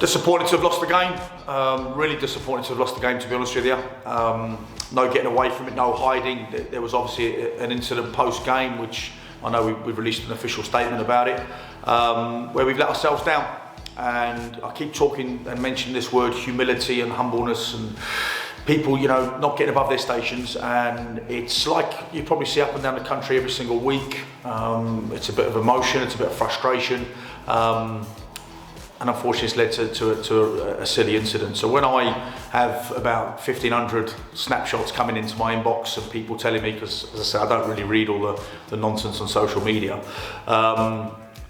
Disappointed to have lost the game. Really disappointed to have lost the game, to be honest with you. No getting away from it, no hiding. There was obviously an incident post-game, which I know we've released an official statement about it, where we've let ourselves down. And I keep talking and mentioning this word humility and humbleness, and people, not getting above their stations. And it's like you probably see up and down the country every single week. It's a bit of emotion, it's a bit of frustration. And unfortunately it's led to a silly incident. So when I have about 1,500 snapshots coming into my inbox and people telling me, because as I said, I don't really read all the nonsense on social media,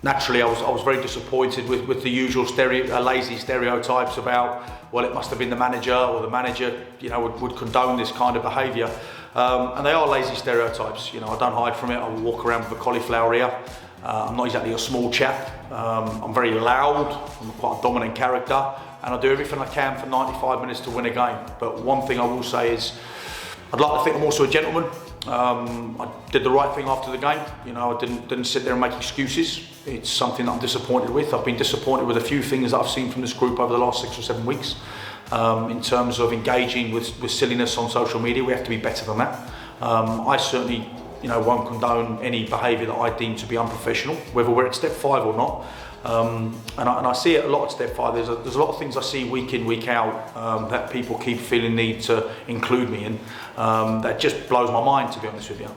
naturally I was very disappointed with the usual lazy stereotypes about, well, it must have been the manager, or the manager would condone this kind of behaviour. And they are lazy stereotypes. I don't hide from it. I walk around with a cauliflower ear. I'm not exactly a small chap. I'm very loud. I'm quite a dominant character, and I do everything I can for 95 minutes to win a game. But one thing I will say is, I'd like to think I'm also a gentleman. I did the right thing after the game. I didn't sit there and make excuses. It's something that I'm disappointed with. I've been disappointed with a few things that I've seen from this group over the last 6 or 7 weeks. In terms of engaging with silliness on social media, we have to be better than that. I certainly won't condone any behaviour that I deem to be unprofessional, whether we're at step 5 or not. And I see it a lot at step 5. There's a lot of things I see week in, week out, that people keep feeling need to include me in. That just blows my mind, to be honest with you.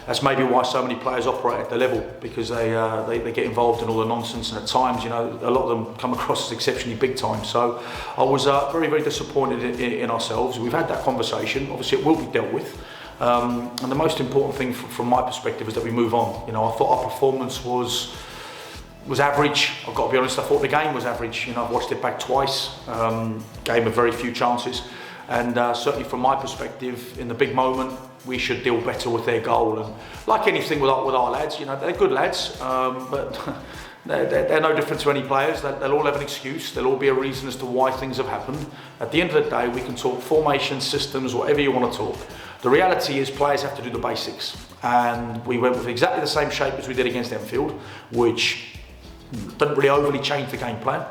That's maybe why so many players operate at the level, because they get involved in all the nonsense, and at times, a lot of them come across as exceptionally big time. So I was very, very disappointed in ourselves. We've had that conversation. Obviously, it will be dealt with. And the most important thing from my perspective is that we move on. I thought our performance was average. I've got to be honest, I thought the game was average. I've watched it back twice. Game of very few chances. And certainly from my perspective, in the big moment, we should deal better with their goal. And like anything with our lads, they're good lads, but they're no different to any players. They'll all have an excuse. There'll all be a reason as to why things have happened. At the end of the day, we can talk formation, systems, whatever you want to talk. The reality is players have to do the basics. And we went with exactly the same shape as we did against Enfield, which didn't really overly change the game plan.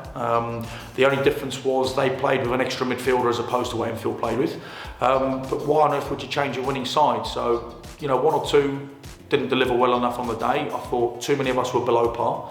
The only difference was they played with an extra midfielder as opposed to what Enfield played with. But why on earth would you change a winning side? So, 1 or 2 didn't deliver well enough on the day. I thought too many of us were below par.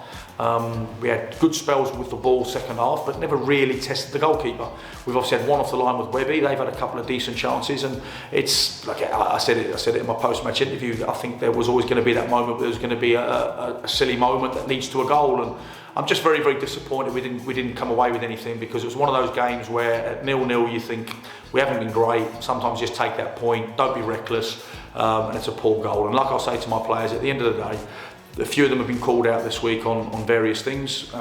We had good spells with the ball second half, but never really tested the goalkeeper. We've obviously had one off the line with Webby. They've had a couple of decent chances, and it's like I said it in my post-match interview. I think there was always going to be that moment where there was going to be a silly moment that leads to a goal, and I'm just very, very disappointed we didn't come away with anything, because it was one of those games where at 0-0 you think we haven't been great. Sometimes just take that point, don't be reckless, and it's a poor goal. And like I say to my players, at the end of the day, a few of them have been called out this week on various things.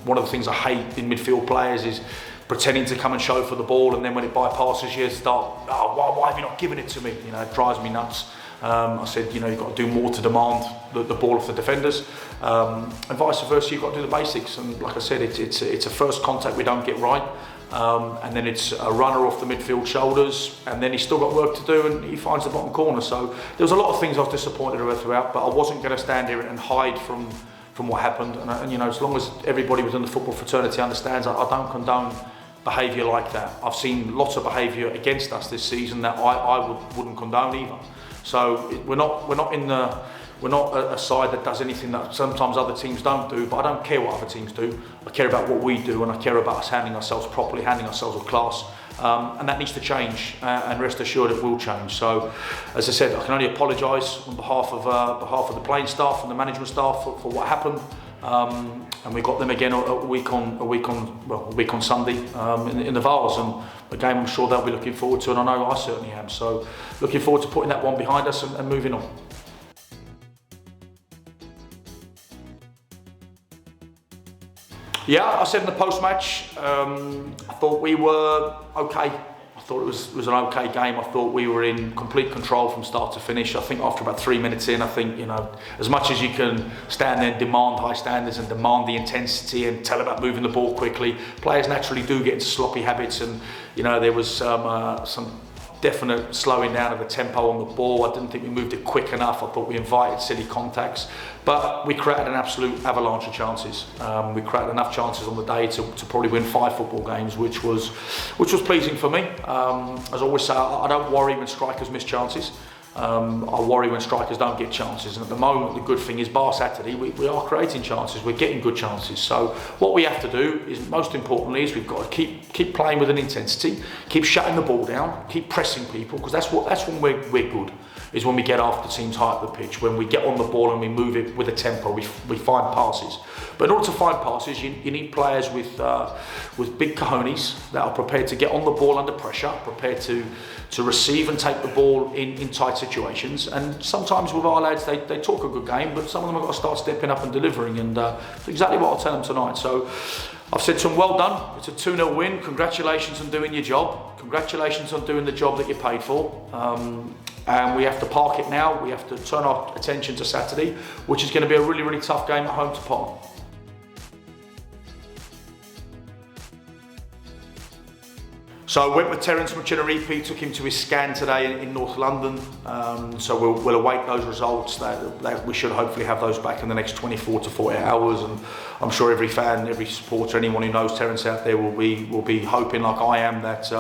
One of the things I hate in midfield players is pretending to come and show for the ball, and then when it bypasses you, start, why have you not given it to me? It drives me nuts. I said, you've got to do more to demand the ball off the defenders, and vice versa. You've got to do the basics. And like I said, it's a first contact we don't get right, and then it's a runner off the midfield shoulders, and then he's still got work to do, and he finds the bottom corner. So there was a lot of things I was disappointed about throughout, but I wasn't going to stand here and hide from what happened. And as long as everybody within the football fraternity understands, I don't condone behaviour like that. I've seen lots of behaviour against us this season that I wouldn't condone either. So we're not a side that does anything that sometimes other teams don't do, but I don't care what other teams do. I care about what we do, and I care about us handling ourselves properly, handling ourselves with class, and that needs to change, and rest assured it will change. So, as I said, I can only apologise on behalf of the playing staff and the management staff for what happened. And we got them again a week on Sunday in the Vars, and a game I'm sure they'll be looking forward to, and I know I certainly am. So looking forward to putting that one behind us and moving on. Yeah, I said in the post-match, I thought we were okay. I thought it was an okay game. I thought we were in complete control from start to finish. I think after about 3 minutes in, I think, as much as you can stand there and demand high standards and demand the intensity and tell about moving the ball quickly, players naturally do get into sloppy habits, and there was some definite slowing down of the tempo on the ball. I didn't think we moved it quick enough. I thought we invited silly contacts, but we created an absolute avalanche of chances. We created enough chances on the day to probably win 5 football games, which was pleasing for me. As I always say, I don't worry when strikers miss chances. I worry when strikers don't get chances, and at the moment the good thing is, bar Saturday, we are creating chances, we're getting good chances. So what we have to do is, most importantly, is we've got to keep playing with an intensity, keep shutting the ball down, keep pressing people, because that's when we're good, is when we get after teams high up the pitch, when we get on the ball and we move it with a tempo, we find passes. But in order to find passes, you need players with big cojones that are prepared to get on the ball under pressure, prepared to receive and take the ball in tight situations. And sometimes with our lads, they talk a good game, but some of them have got to start stepping up and delivering, and that's exactly what I'll tell them tonight. So I've said to them, well done, it's a 2-0 win, congratulations on doing your job, congratulations on doing the job that you're paid for. And we have to park it now, we have to turn our attention to Saturday, which is going to be a really, really tough game at home to Potton. So I went with Terence Muchinaripi, took him to his scan today in North London. So we'll await those results. That we should hopefully have those back in the next 24 to 48 hours. And I'm sure every fan, every supporter, anyone who knows Terence out there will be hoping, like I am, that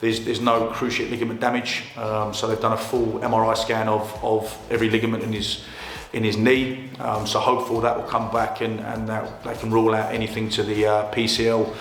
there's no cruciate ligament damage. So they've done a full MRI scan of every ligament in his knee, so hopeful that will come back and that they can rule out anything to the PCL,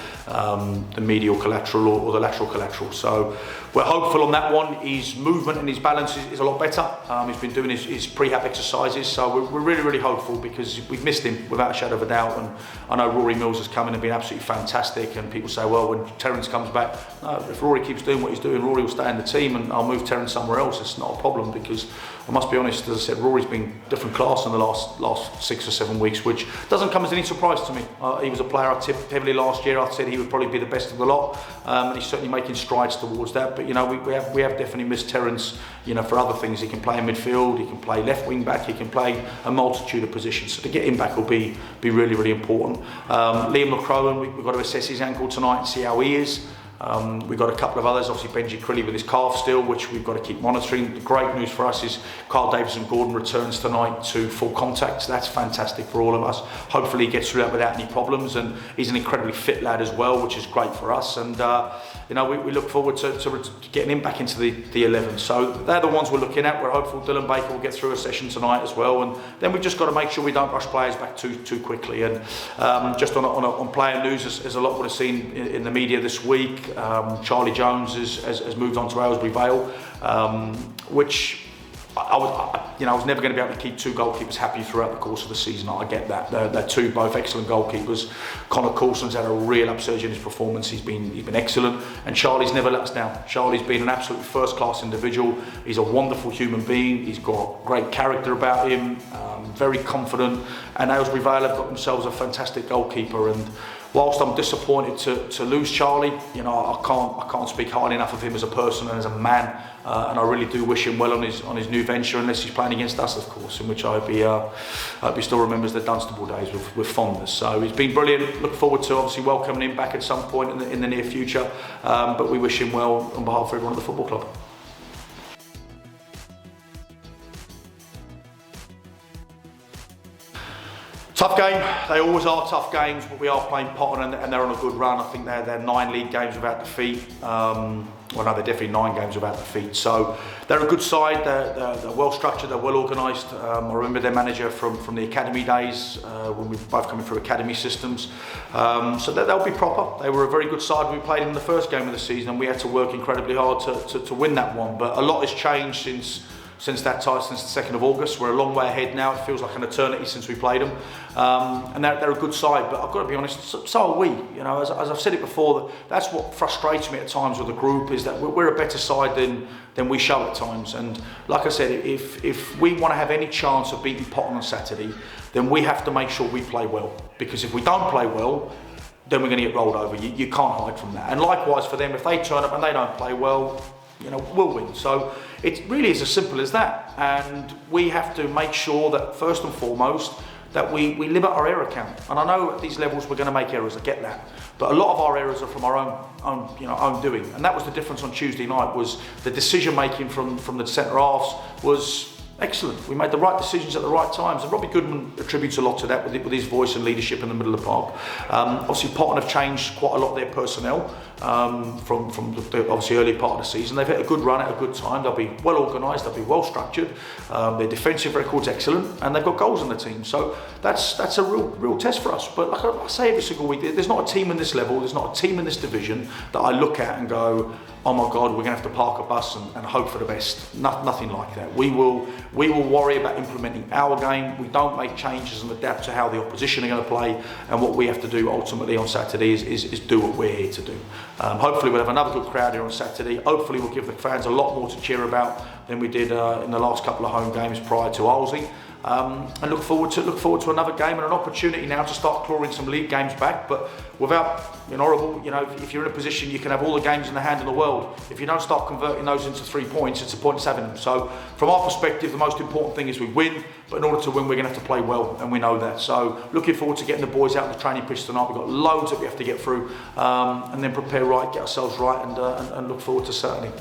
the medial collateral or the lateral collateral. So we're hopeful on that one. His movement and his balance is a lot better. He's been doing his prehab exercises, so we're really, really hopeful, because we've missed him without a shadow of a doubt. And I know Rory Mills has come in and been absolutely fantastic, and people say, well, when Terence comes back, no, if Rory keeps doing what he's doing, Rory will stay in the team and I'll move Terence somewhere else. It's not a problem, because I must be honest, as I said, Rory's been different class in the last 6 or 7 weeks, which doesn't come as any surprise to me. He was a player I tipped heavily last year. I said he would probably be the best of the lot, and he's certainly making strides towards that. But you know, we have definitely missed Terence, you know, for other things. He can play in midfield, he can play left wing back, he can play a multitude of positions. So to get him back will be really, really important. Liam LaCrowan, we've got to assess his ankle tonight and see how he is. We've got a couple of others, obviously Benji Crilly with his calf still, which we've got to keep monitoring. The great news for us is Carl Davison-Gordon returns tonight to full contact, so that's fantastic for all of us. Hopefully he gets through that without any problems, and he's an incredibly fit lad as well, which is great for us. And you know, we look forward to getting him back into the 11. So they're the ones we're looking at. We're hopeful Dylan Baker will get through a session tonight as well, and then we've just got to make sure we don't rush players back too quickly. And just on player news, as a lot would have seen in the media this week, Charlie Jones has moved on to Aylesbury Vale, which I was never going to be able to keep 2 goalkeepers happy throughout the course of the season. I get that. They're 2 both excellent goalkeepers. Connor Coulson's had a real upsurge in his performance. He's been excellent, and Charlie's never let us down. Charlie's been an absolute first-class individual. He's a wonderful human being. He's got great character about him, very confident, and Aylesbury Vale have got themselves a fantastic goalkeeper. And whilst I'm disappointed to lose Charlie, you know, I can't speak highly enough of him as a person and as a man, and I really do wish him well on his new venture, unless he's playing against us, of course, in which I hope he still remembers the Dunstable days with fondness. So he's been brilliant. Look forward to obviously welcoming him back at some point in the near future, but we wish him well on behalf of everyone at the football club. Tough game. They always are tough games, but we are playing Potton and they're on a good run. I think they're 9 league games without defeat. Well, no, they're definitely 9 games without defeat. So they're a good side. They're well structured. They're well organised. I remember their manager from the academy days when we were both coming through academy systems. So they'll be proper. They were a very good side. We played them in the first game of the season, and we had to work incredibly hard to win that one. But a lot has changed since that time, since the 2nd of August. We're a long way ahead now. It feels like an eternity since we played them. And they're a good side, but I've got to be honest, so are we. You know, as I've said it before, that's what frustrates me at times with the group, is that we're a better side than we show at times. And like I said, if we want to have any chance of beating Potton on Saturday, then we have to make sure we play well. Because if we don't play well, then we're going to get rolled over. You can't hide from that. And likewise for them, if they turn up and they don't play well, you know, we'll win. So it really is as simple as that. And we have to make sure that first and foremost that we limit our error count. And I know at these levels we're going to make errors, I get that. But a lot of our errors are from our own doing. And that was the difference on Tuesday night, was the decision making from the centre halves was excellent. We made the right decisions at the right times, and Robbie Goodman attributes a lot to that with his voice and leadership in the middle of the park. Obviously, Potton have changed quite a lot of their personnel from the obviously early part of the season. They've hit a good run at a good time. They'll be well organised. They'll be well structured. Their defensive record's excellent, and they've got goals in the team. So that's a real test for us. But like I say every single week, there's not a team in this level, there's not a team in this division that I look at and go, oh my God, we're going to have to park a bus and hope for the best. Nothing like that. We will worry about implementing our game. We don't make changes and adapt to how the opposition are going to play. And what we have to do ultimately on Saturday is do what we're here to do. Hopefully we'll have another good crowd here on Saturday. Hopefully we'll give the fans a lot more to cheer about than we did in the last couple of home games prior to Osei. And look forward to another game and an opportunity now to start clawing some league games back, but without being horrible. You know, if you're in a position, you can have all the games in the hand in the world. If you don't start converting those into 3 points, it's a pointless having them. So from our perspective, the most important thing is we win, but in order to win, we're going to have to play well, and we know that. So looking forward to getting the boys out on the training pitch tonight. We've got loads that we have to get through, and then prepare right, get ourselves right, and look forward to Saturday.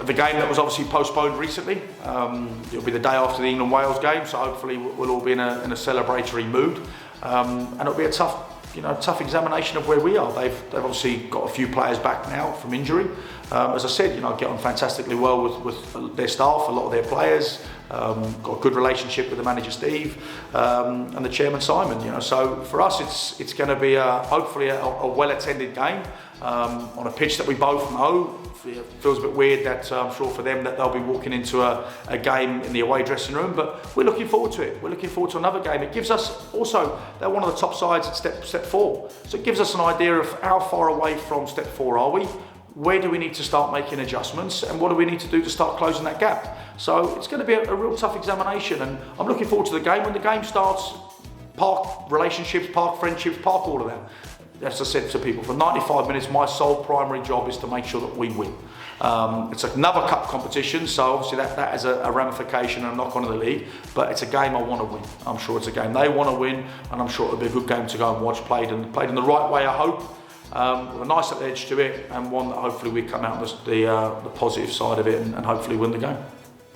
The game that was obviously postponed recently. It'll be the day after the England-Wales game, so hopefully we'll all be in a celebratory mood. And it'll be a tough examination of where we are. They've obviously got a few players back now from injury. As I said, get on fantastically well with their staff, a lot of their players. Got a good relationship with the manager Steve and the chairman Simon. So for us, it's going to be hopefully a well-attended game on a pitch that we both know. It feels a bit weird that I'm sure for them that they'll be walking into a game in the away dressing room, but we're looking forward to it. We're looking forward to another game. It gives us also, they're one of the top sides at step 4, so it gives us an idea of how far away from step 4 are we. Where do we need to start making adjustments, and what do we need to do to start closing that gap? So it's going to be a real tough examination, and I'm looking forward to the game. When the game starts, park relationships, park friendships, park all of that. As I said to people, for 95 minutes, my sole primary job is to make sure that we win. It's another cup competition, so obviously that has a ramification and a knock on the league, but it's a game I want to win. I'm sure it's a game they want to win, and I'm sure it'll be a good game to go and watch, played in the right way, I hope. With a nice edge to it, and one that hopefully we come out on the positive side of it and hopefully win the game.